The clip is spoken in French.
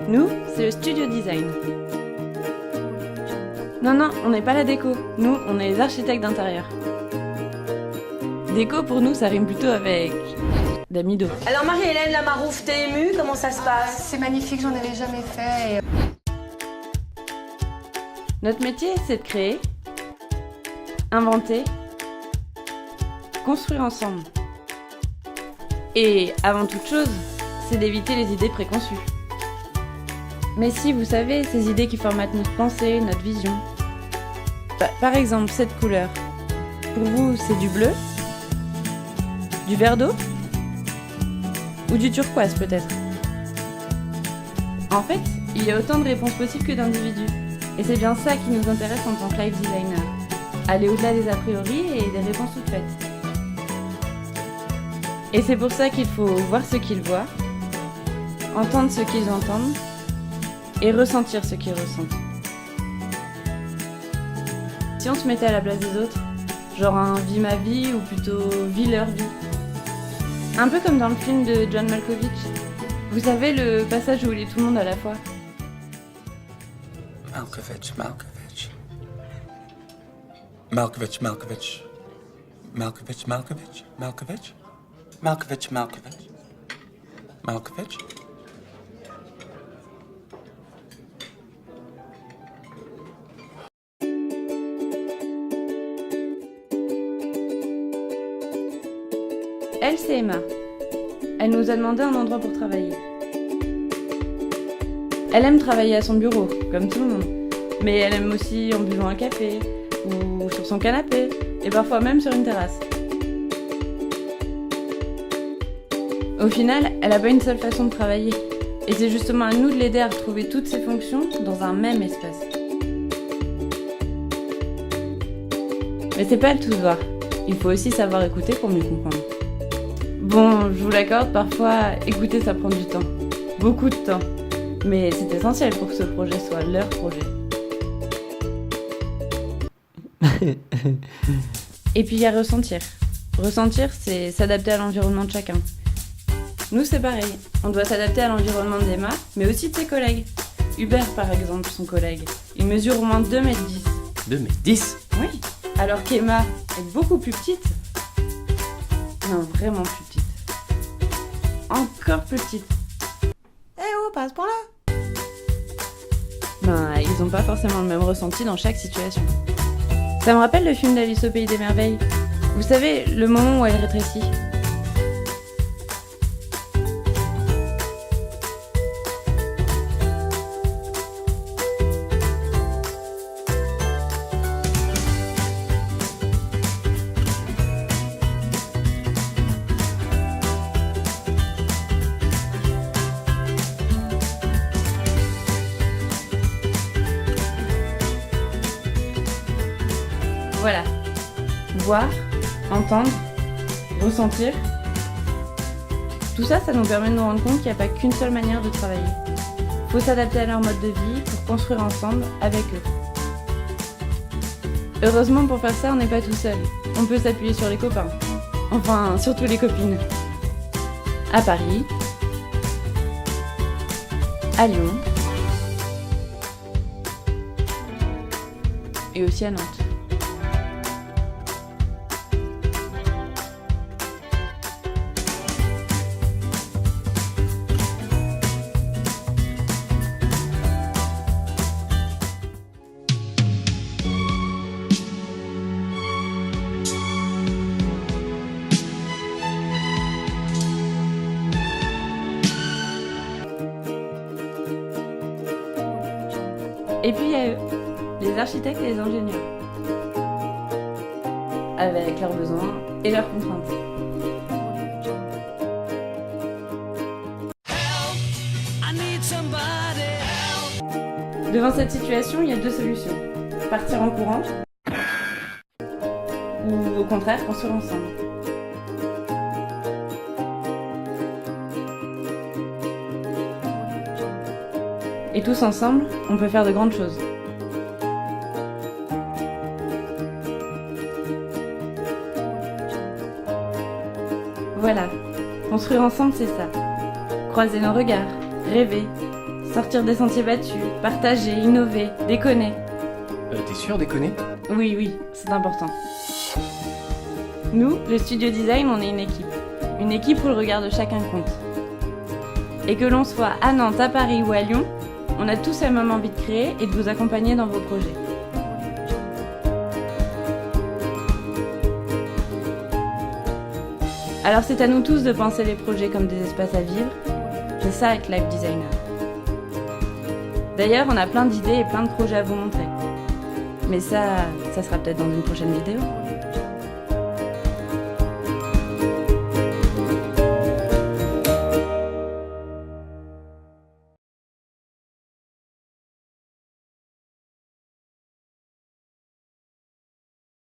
Nous, c'est le studio design. Non, on n'est pas la déco. Nous, on est les architectes d'intérieur. Déco, pour nous, ça rime plutôt avec d'amido. Alors Marie-Hélène Lamarouf, t'es émue? Comment ça se passe? C'est magnifique, j'en avais jamais fait. Notre métier, c'est de créer, inventer, construire ensemble. Et avant toute chose, c'est d'éviter les idées préconçues. Mais si, vous savez, ces idées qui formatent notre pensée, notre vision. Par exemple, cette couleur. Pour vous, c'est du bleu? Du vert d'eau? Ou du turquoise peut-être? En fait, il y a autant de réponses possibles que d'individus. Et c'est bien ça qui nous intéresse en tant que life designer. Aller au-delà des a priori et des réponses toutes faites. Et c'est pour ça qu'il faut voir ce qu'ils voient, entendre ce qu'ils entendent, et ressentir ce qu'ils ressentent. Si on se mettait à la place des autres, genre un vie ma vie ou plutôt vie leur vie. Un peu comme dans le film de John Malkovich. Vous savez le passage où il est tout le monde à la fois. Malkovich, Malkovich. Malkovich, Malkovich. Malkovich, Malkovich. Malkovich. Malkovich, Malkovich. Malkovich. Elle, c'est Emma. Elle nous a demandé un endroit pour travailler. Elle aime travailler à son bureau, comme tout le monde. Mais elle aime aussi en buvant un café, ou sur son canapé, et parfois même sur une terrasse. Au final, elle n'a pas une seule façon de travailler. Et c'est justement à nous de l'aider à retrouver toutes ses fonctions dans un même espace. Mais c'est pas le tout voir. Il faut aussi savoir écouter pour mieux comprendre. Bon, je vous l'accorde, parfois, écouter ça prend du temps. Beaucoup de temps. Mais c'est essentiel pour que ce projet soit leur projet. Et puis il y a ressentir. Ressentir, c'est s'adapter à l'environnement de chacun. Nous, c'est pareil. On doit s'adapter à l'environnement d'Emma, mais aussi de ses collègues. Hubert, par exemple, son collègue. Il mesure au moins 2,10 m. 2,10 m? Oui. Alors qu'Emma est beaucoup plus petite. Non, vraiment plus petite. Encore plus petite. Eh oh, pas à ce point-là. Ben, ils n'ont pas forcément le même ressenti dans chaque situation. Ça me rappelle le film d'Alice au Pays des Merveilles. Vous savez, le moment où elle rétrécit. Voilà. Voir, entendre, ressentir. Tout ça, ça nous permet de nous rendre compte qu'il n'y a pas qu'une seule manière de travailler. Il faut s'adapter à leur mode de vie pour construire ensemble avec eux. Heureusement, pour faire ça, on n'est pas tout seul. On peut s'appuyer sur les copains. Enfin, surtout les copines. À Paris, à Lyon et aussi à Nantes. Et puis il y a eux, les architectes et les ingénieurs, avec leurs besoins et leurs contraintes. Devant cette situation, il y a deux solutions. Partir en courant, ou au contraire, construire ensemble. Et tous ensemble, on peut faire de grandes choses. Voilà, construire ensemble, c'est ça. Croiser nos regards, rêver, sortir des sentiers battus, partager, innover, déconner. T'es sûr, déconner? Oui, oui, c'est important. Nous, le studio design, on est une équipe. Une équipe où le regard de chacun compte. Et que l'on soit à Nantes, à Paris ou à Lyon, on a tous la même envie de créer et de vous accompagner dans vos projets. Alors c'est à nous tous de penser les projets comme des espaces à vivre. C'est ça être life designer. D'ailleurs, on a plein d'idées et plein de projets à vous montrer. Mais ça sera peut-être dans une prochaine vidéo.